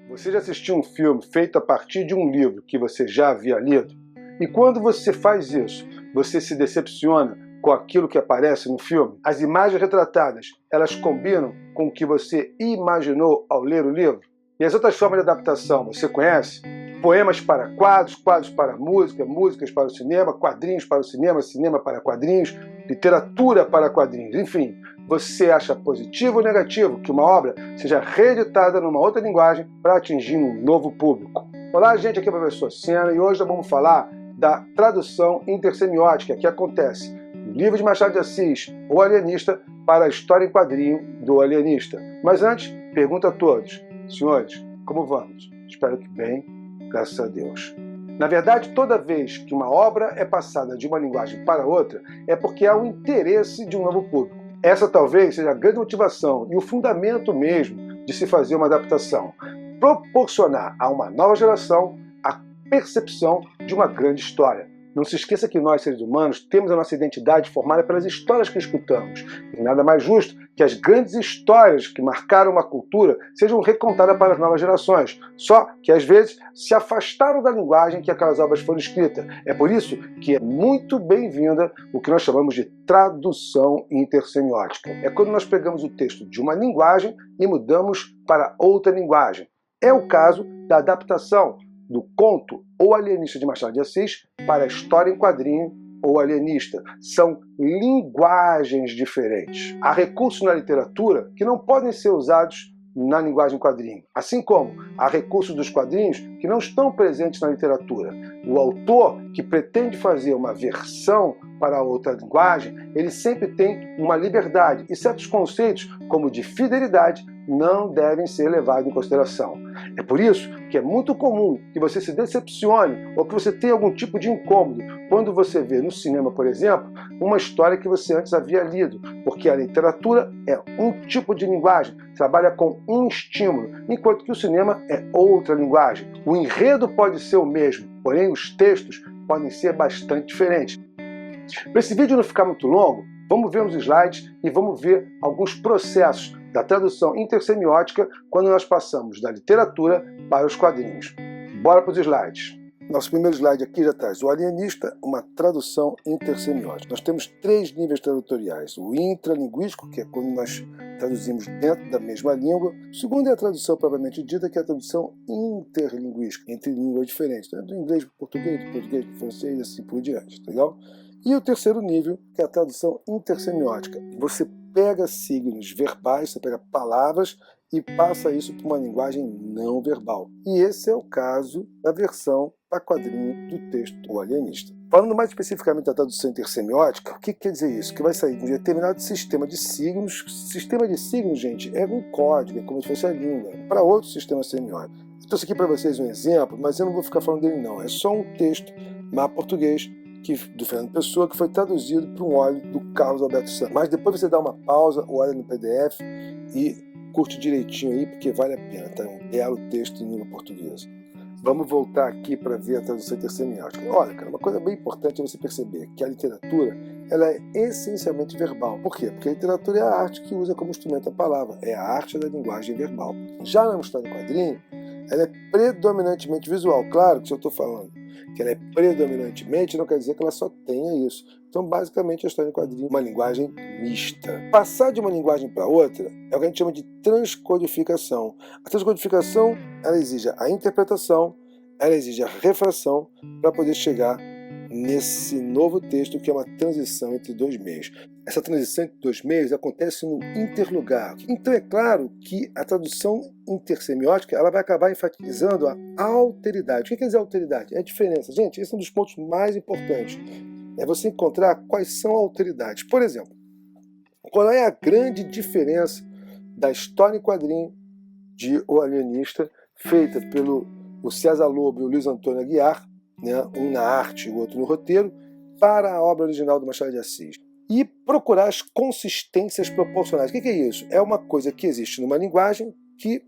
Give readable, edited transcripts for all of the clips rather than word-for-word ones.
Você já assistiu um filme feito a partir de um livro que você já havia lido? E quando você faz isso, você se decepciona com aquilo que aparece no filme? As imagens retratadas, elas combinam com o que você imaginou ao ler o livro? E as outras formas de adaptação, você conhece? Poemas para quadros, quadros para música, músicas para o cinema, quadrinhos para o cinema, cinema para quadrinhos, literatura para quadrinhos, enfim. Você acha positivo ou negativo que uma obra seja reeditada numa outra linguagem para atingir um novo público? Olá, gente, aqui é o professor Senna e hoje nós vamos falar da tradução intersemiótica que acontece no livro de Machado de Assis, O Alienista, para a história em quadrinho do Alienista. Mas antes, pergunto a todos, senhores, como vamos? Espero que bem, graças a Deus. Na verdade, toda vez que uma obra é passada de uma linguagem para outra, é porque há um interesse de um novo público. Essa talvez seja a grande motivação e o fundamento mesmo de se fazer uma adaptação. Proporcionar a uma nova geração a percepção de uma grande história. Não se esqueça que nós, seres humanos, temos a nossa identidade formada pelas histórias que escutamos. E nada mais justo que as grandes histórias que marcaram uma cultura sejam recontadas para as novas gerações. Só que, às vezes, se afastaram da linguagem que aquelas obras foram escritas. É por isso que é muito bem-vinda o que nós chamamos de tradução intersemiótica. É quando nós pegamos o texto de uma linguagem e mudamos para outra linguagem. É o caso da adaptação do conto O Alienista de Machado de Assis para a história em quadrinho O Alienista. São linguagens diferentes. Há recursos na literatura que não podem ser usados na linguagem quadrinho, assim como há recursos dos quadrinhos que não estão presentes na literatura. O autor que pretende fazer uma versão para outra linguagem, ele sempre tem uma liberdade e certos conceitos, como de fidelidade, não devem ser levados em consideração. É por isso que é muito comum que você se decepcione ou que você tenha algum tipo de incômodo quando você vê no cinema, por exemplo, uma história que você antes havia lido, porque a literatura é um tipo de linguagem, trabalha com um estímulo, enquanto que o cinema é outra linguagem. O enredo pode ser o mesmo, porém os textos podem ser bastante diferentes. Para esse vídeo não ficar muito longo, vamos ver uns slides e vamos ver alguns processos da tradução intersemiótica quando nós passamos da literatura para os quadrinhos. Bora para os slides. Nosso primeiro slide aqui já traz o Alienista, uma tradução intersemiótica. Nós temos 3 níveis tradutoriais. O intralinguístico, que é quando nós traduzimos dentro da mesma língua. O segundo é a tradução propriamente dita, que é a tradução interlinguística, entre línguas diferentes, né? Do inglês para o português, do português para o francês e assim por diante, tá legal? E o terceiro nível, que é a tradução intersemiótica. Você pega signos verbais, você pega palavras e passa isso para uma linguagem não verbal. E esse é o caso da versão para quadrinho do texto O Alienista. Falando mais especificamente da tradução intersemiótica, o que quer dizer isso? Que vai sair de um determinado sistema de signos. Sistema de signos, gente, é um código, é como se fosse a língua, para outro sistema semiótico. Eu trouxe aqui para vocês um exemplo, mas eu não vou ficar falando dele não. É só um texto, mapa português, do Fernando Pessoa, que foi traduzido para um óleo do Carlos Alberto Santos. Mas depois você dá uma pausa, olha no PDF e curte direitinho aí, porque vale a pena, tá? É um belo texto em língua portuguesa. Vamos voltar aqui para ver a tradução intersemiótica. Olha, cara, uma coisa bem importante é você perceber que a literatura ela é essencialmente verbal. Por quê? Porque a literatura é a arte que usa como instrumento a palavra, é a arte da linguagem verbal. Já na história em quadrinho, ela é predominantemente visual. Claro que se eu estou falando que ela é predominantemente, não quer dizer que ela só tenha isso. Então, basicamente, a história em quadrinho é uma linguagem mista. Passar de uma linguagem para outra é o que a gente chama de transcodificação. A transcodificação, ela exige a interpretação, ela exige a refração para poder chegar nesse novo texto que é uma transição entre 2 meios. Essa transição entre 2 meios acontece no interlugar. Então é claro que a tradução intersemiótica ela vai acabar enfatizando a alteridade. O que quer dizer alteridade? É a diferença. Gente, esse é um dos pontos mais importantes. É você encontrar quais são as alteridades. Por exemplo, qual é a grande diferença da história em quadrinho de O Alienista, feita pelo César Lobo e o Luiz Antônio Aguiar, né, um na arte e o outro no roteiro, para a obra original do Machado de Assis? E procurar as consistências proporcionais. O que é isso? É uma coisa que existe numa linguagem que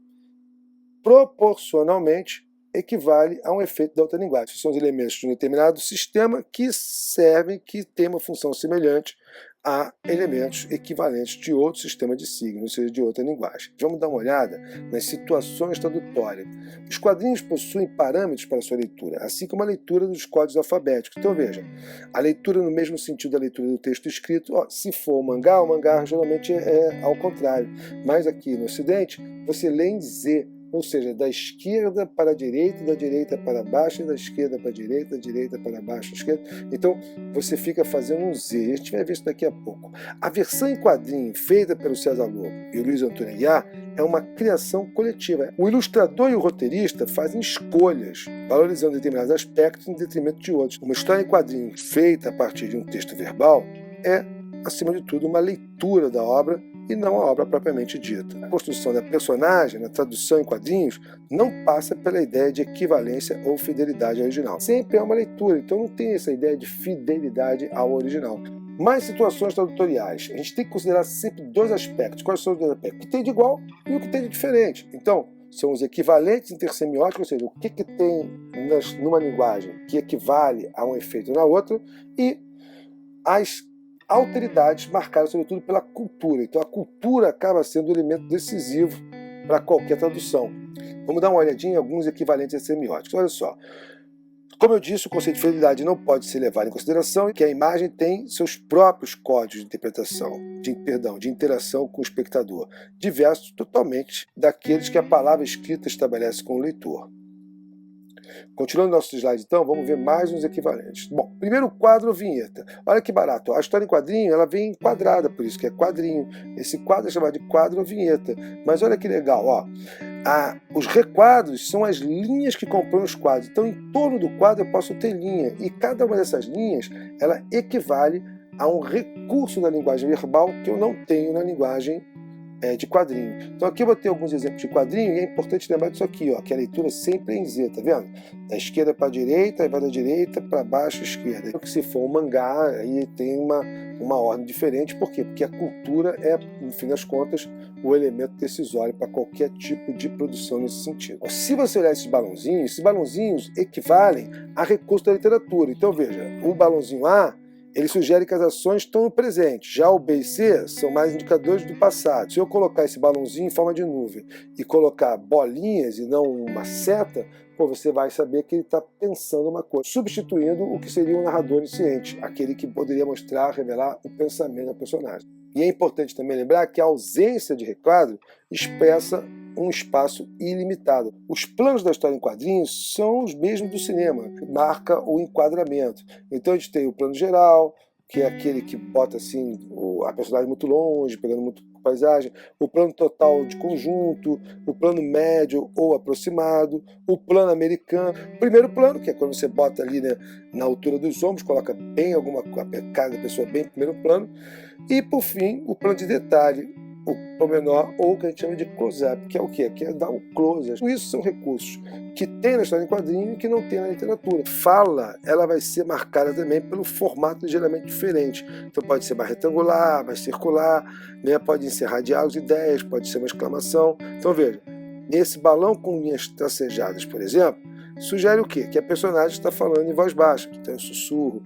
proporcionalmente equivale a um efeito da outra linguagem. São os elementos de um determinado sistema que servem, que têm uma função semelhante a elementos equivalentes de outro sistema de signos, ou seja, de outra linguagem. Vamos dar uma olhada nas situações tradutórias. Os quadrinhos possuem parâmetros para sua leitura, assim como a leitura dos códigos alfabéticos. Então veja, a leitura no mesmo sentido da leitura do texto escrito, se for o mangá geralmente é ao contrário. Mas aqui no Ocidente, você lê em Z, ou seja, da esquerda para a direita, da direita para baixo, da esquerda para a direita, da direita para baixo, da esquerda. Então, você fica fazendo um Z. A gente vai ver isso daqui a pouco. A versão em quadrinho, feita pelo César Lobo e o Luiz Antônio Aguiar, é uma criação coletiva. O ilustrador e o roteirista fazem escolhas, valorizando determinados aspectos em detrimento de outros. Uma história em quadrinho feita a partir de um texto verbal é, acima de tudo, uma leitura da obra e não a obra propriamente dita. A construção da personagem, na tradução em quadrinhos, não passa pela ideia de equivalência ou fidelidade ao original. Sempre é uma leitura, então não tem essa ideia de fidelidade ao original. Mais situações tradutoriais. A gente tem que considerar sempre dois aspectos. Quais são os dois aspectos? O que tem de igual e o que tem de diferente. Então, são os equivalentes intersemióticos, ou seja, o que tem numa linguagem que equivale a um efeito na outra, e as alteridades marcadas sobretudo pela cultura. Então a cultura acaba sendo um elemento decisivo para qualquer tradução. Vamos dar uma olhadinha em alguns equivalentes semióticos. Olha só. Como eu disse, o conceito de fidelidade não pode ser levado em consideração e que a imagem tem seus próprios códigos de interpretação, de interação com o espectador, diversos totalmente daqueles que a palavra escrita estabelece com o leitor. Continuando nosso slide, então, vamos ver mais uns equivalentes. Bom, primeiro quadro ou vinheta. Olha que barato. A história em quadrinho, ela vem enquadrada, por isso que é quadrinho. Esse quadro é chamado de quadro ou vinheta. Mas olha que legal, ó. Os requadros são as linhas que compõem os quadros. Então, em torno do quadro eu posso ter linha. E cada uma dessas linhas, ela equivale a um recurso da linguagem verbal que eu não tenho na linguagem de quadrinho. Então aqui eu botei alguns exemplos de quadrinho e é importante lembrar disso aqui, ó, que a leitura sempre é em Z, tá vendo? Da esquerda para a direita, aí vai da direita para baixo, esquerda. Então, se for um mangá, aí tem uma ordem diferente. Por quê? Porque a cultura é, no fim das contas, o elemento decisório para qualquer tipo de produção nesse sentido. Se você olhar esses balãozinhos equivalem a recurso da literatura. Então veja, o balãozinho A, ele sugere que as ações estão no presente. Já o B e C são mais indicadores do passado. Se eu colocar esse balãozinho em forma de nuvem e colocar bolinhas e não uma seta, você vai saber que ele está pensando uma coisa, substituindo o que seria um narrador onisciente, aquele que poderia mostrar, revelar o pensamento da personagem. E é importante também lembrar que a ausência de requadro expressa um espaço ilimitado. Os planos da história em quadrinhos são os mesmos do cinema, que marca o enquadramento. Então a gente tem o plano geral, que é aquele que bota assim a personagem muito longe, pegando muito paisagem, o plano total de conjunto, o plano médio ou aproximado, o plano americano, o primeiro plano, que é quando você bota ali, né, na altura dos ombros, coloca bem a cara da pessoa bem no primeiro plano, e por fim o plano de detalhe, o pormenor, ou o que a gente chama de close-up, que é o quê? Que é dar um close. Isso são recursos que tem na história em quadrinho e que não tem na literatura. Fala, ela vai ser marcada também pelo formato ligeiramente diferente. Então pode ser mais retangular, mais circular, né? Pode encerrar diálogos e ideias, pode ser uma exclamação. Então veja, esse balão com linhas tracejadas, por exemplo, sugere o quê? Que a personagem está falando em voz baixa, que tem um sussurro.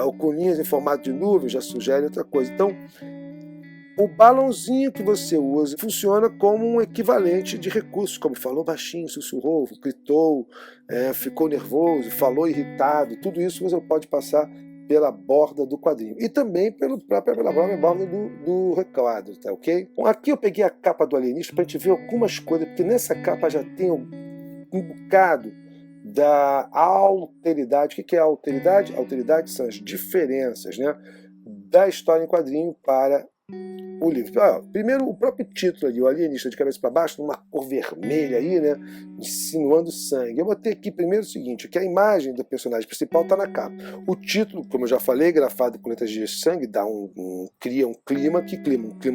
Ou com linhas em formato de nuvem já sugere outra coisa. Então, o balãozinho que você usa funciona como um equivalente de recursos, como falou baixinho, sussurrou, gritou, ficou nervoso, falou irritado. Tudo isso você pode passar pela borda do quadrinho. E também pela própria borda do requadro, tá ok? Bom, aqui eu peguei a capa do Alienista para a gente ver algumas coisas, porque nessa capa já tem um bocado da alteridade. O que é a alteridade? A alteridade são as diferenças, né, da história em quadrinho para o livro. Primeiro, o próprio título ali, o alienista de cabeça para baixo, numa cor vermelha aí, né, insinuando sangue. Eu botei aqui primeiro o seguinte, que a imagem do personagem principal está na capa. O título, como eu já falei, grafado com letras de sangue, cria um clima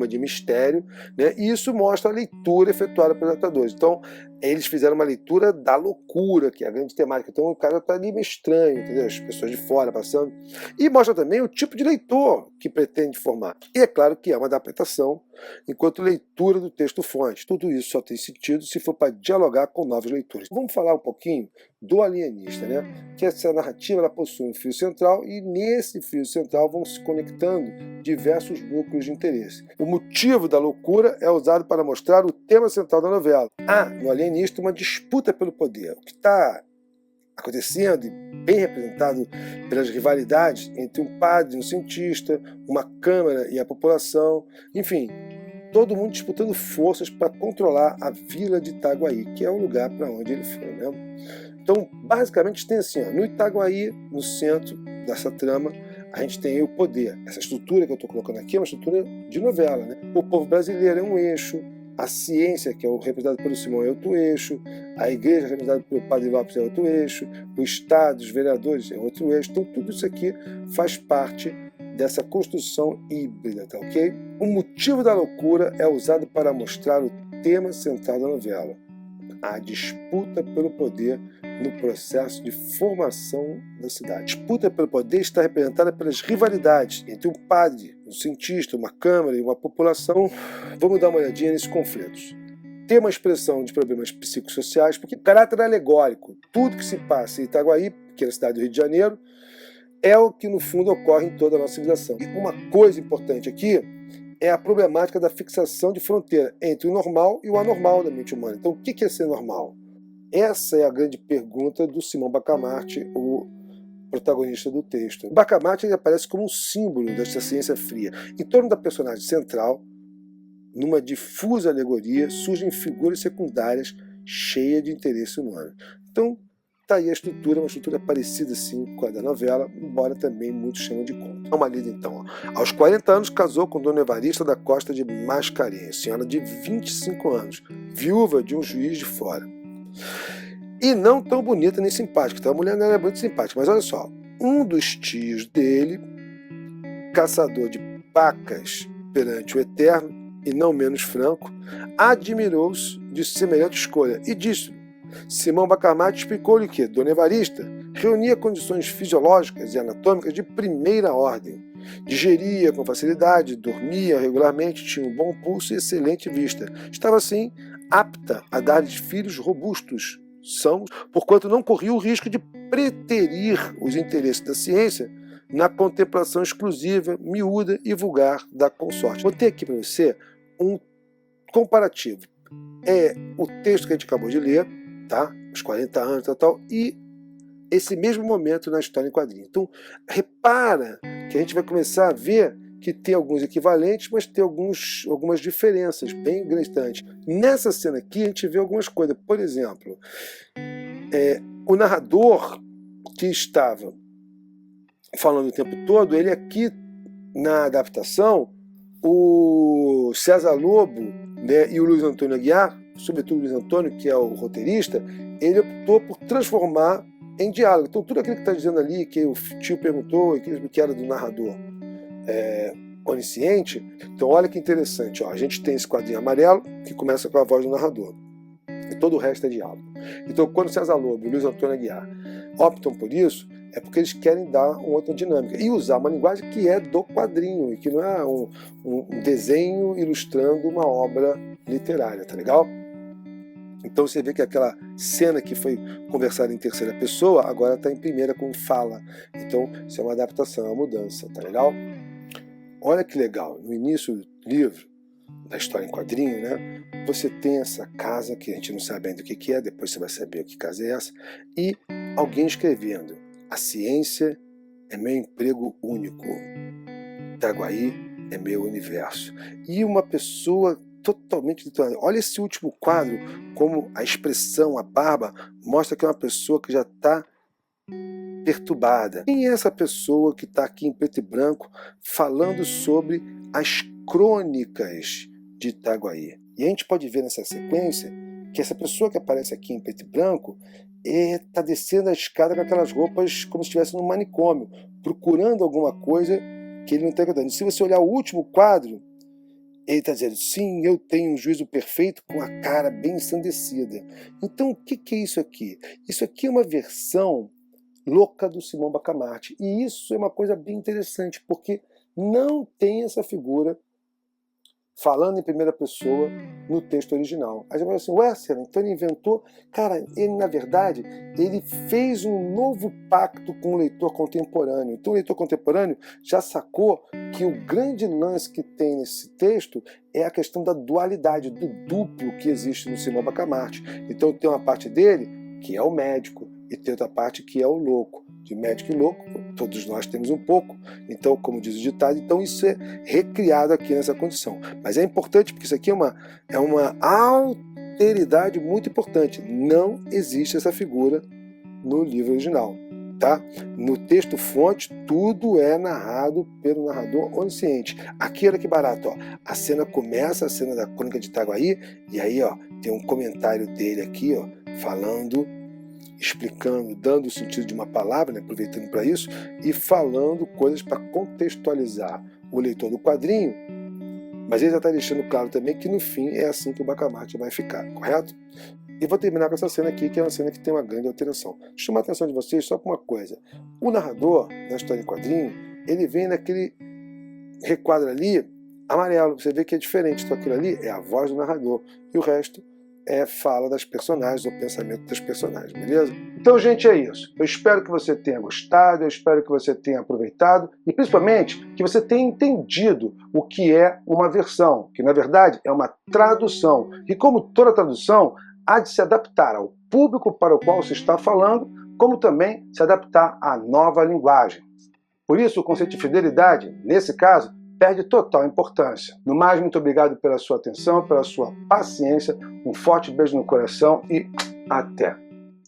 de mistério, né, e isso mostra a leitura efetuada pelos adaptadores. Então, eles fizeram uma leitura da loucura, que é a grande temática. Então, o cara está ali meio estranho, entendeu? As pessoas de fora passando. E mostra também o tipo de leitor que pretende formar. E é claro que é uma adaptação enquanto leitura do texto-fonte. Tudo isso só tem sentido se for para dialogar com novos leitores. Vamos falar um pouquinho do alienista, né? Que essa narrativa ela possui um fio central e nesse fio central vão se conectando diversos núcleos de interesse. O motivo da loucura é usado para mostrar o tema central da novela. Há no alienista uma disputa pelo poder, o que está acontecendo e bem representado pelas rivalidades entre um padre e um cientista, uma câmara e a população, enfim, todo mundo disputando forças para controlar a vila de Itaguaí, que é o lugar para onde ele foi, né? Então, basicamente tem assim, ó, no Itaguaí, no centro dessa trama, a gente tem aí o poder. Essa estrutura que eu estou colocando aqui é uma estrutura de novela, né? O povo brasileiro é um eixo, a ciência, que é o representado pelo Simão, é outro eixo, a igreja, representada pelo Padre Lopes, é outro eixo, o Estado, os vereadores, é outro eixo. Então, tudo isso aqui faz parte dessa construção híbrida, tá ok? O motivo da loucura é usado para mostrar o tema central da novela, a disputa pelo poder no processo de formação da cidade. A disputa pelo poder está representada pelas rivalidades entre um padre, um cientista, uma câmara e uma população. Vamos dar uma olhadinha nesses conflitos. Tem uma expressão de problemas psicossociais, porque caráter alegórico, tudo que se passa em Itaguaí, que é a cidade do Rio de Janeiro, é o que no fundo ocorre em toda a nossa civilização. E uma coisa importante aqui é a problemática da fixação de fronteira entre o normal e o anormal da mente humana. Então, o que é ser normal? Essa é a grande pergunta do Simão Bacamarte, o protagonista do texto. O Bacamarte ele aparece como um símbolo desta ciência fria. Em torno da personagem central, numa difusa alegoria, surgem figuras secundárias cheias de interesse humano. Então, está aí a estrutura, uma estrutura parecida assim com a da novela, embora também muitos chamam de conto. Dá uma lida então. Aos 40 anos casou com Dona Evarista da Costa de Mascarenhas, senhora de 25 anos, viúva de um juiz de fora. E não tão bonita nem simpática. Então a mulher não era muito simpática, mas olha só, um dos tios dele, caçador de pacas perante o Eterno, e não menos franco, admirou-se de semelhante escolha e disse: Simão Bacamarte explicou-lhe que Dona Evarista reunia condições fisiológicas e anatômicas de primeira ordem. Digeria com facilidade, dormia regularmente, tinha um bom pulso e excelente vista. Estava, assim, apta a dar-lhes filhos robustos, sãos, porquanto não corria o risco de preterir os interesses da ciência na contemplação exclusiva, miúda e vulgar da consorte. Vou ter aqui para você um comparativo. É o texto que a gente acabou de ler, tá? Os 40 anos, tal, e esse mesmo momento na história em quadrinho. Então, repara que a gente vai começar a ver que tem alguns equivalentes, mas tem algumas diferenças bem grandes. Nessa cena aqui, a gente vê algumas coisas. Por exemplo, o narrador que estava falando o tempo todo, ele aqui, na adaptação, o César Lobo, né, e o Luiz Antônio Aguiar, sobretudo o Luiz Antônio, que é o roteirista, ele optou por transformar em diálogo. Então, tudo aquilo que está dizendo ali, que o tio perguntou, aquilo que era do narrador onisciente. Então, olha que interessante. Ó, a gente tem esse quadrinho amarelo, que começa com a voz do narrador. E todo o resto é diálogo. Então, quando César Lobo e Luiz Antônio Aguiar optam por isso, é porque eles querem dar uma outra dinâmica e usar uma linguagem que é do quadrinho e que não é um desenho ilustrando uma obra literária, tá legal? Então você vê que aquela cena que foi conversada em terceira pessoa agora está em primeira com fala. Então isso é uma adaptação, é uma mudança, tá legal? Olha que legal, no início do livro, da história em quadrinho, né? Você tem essa casa que a gente não sabe ainda o que é, depois você vai saber que casa é essa, e alguém escrevendo: a ciência é meu emprego único, Itaguaí é meu universo. E uma pessoa totalmente detonada. Olha esse último quadro, como a expressão, a barba, mostra que é uma pessoa que já está perturbada. Quem é essa pessoa que está aqui em preto e branco falando sobre as crônicas de Itaguaí? E a gente pode ver nessa sequência que essa pessoa que aparece aqui em preto e branco está descendo a escada com aquelas roupas como se estivesse num manicômio, procurando alguma coisa que ele não está encontrando. Se você olhar o último quadro, ele está dizendo: sim, eu tenho um juízo perfeito, com a cara bem ensandecida. Então o que é isso aqui? Isso aqui é uma versão louca do Simão Bacamarte. E isso é uma coisa bem interessante, porque não tem essa figura falando em primeira pessoa no texto original. Aí você vai assim, ué, Senna, então ele inventou... Cara, ele, na verdade, ele fez um novo pacto com o leitor contemporâneo. Então o leitor contemporâneo já sacou que o grande lance que tem nesse texto é a questão da dualidade, do duplo que existe no Simão Bacamarte. Então tem uma parte dele que é o médico e tem outra parte que é o louco. De médico e louco, todos nós temos um pouco. Então, como diz o ditado, então isso é recriado aqui nessa condição. Mas é importante porque isso aqui é uma alteridade muito importante. Não existe essa figura no livro original. Tá? No texto fonte, tudo é narrado pelo narrador onisciente. Aqui, olha que barato, ó. A cena começa, a cena da Crônica de Itaguaí, e aí ó, tem um comentário dele aqui, ó, falando, explicando, dando o sentido de uma palavra, né, aproveitando para isso, e falando coisas para contextualizar o leitor do quadrinho, mas ele já está deixando claro também que no fim é assim que o Bacamarte vai ficar, correto? E vou terminar com essa cena aqui, que é uma cena que tem uma grande alteração. Chama a atenção de vocês só para uma coisa. O narrador, na história em quadrinho, ele vem naquele requadro ali, amarelo. Você vê que é diferente. Então aquilo ali é a voz do narrador. E o resto é fala das personagens, o pensamento das personagens, beleza? Então, gente, é isso. Eu espero que você tenha gostado, eu espero que você tenha aproveitado e, principalmente, que você tenha entendido o que é uma versão, que, na verdade, é uma tradução. E, como toda tradução, há de se adaptar ao público para o qual se está falando, como também se adaptar à nova linguagem. Por isso, o conceito de fidelidade, nesse caso, perde total importância. No mais, muito obrigado pela sua atenção, pela sua paciência, um forte beijo no coração e até!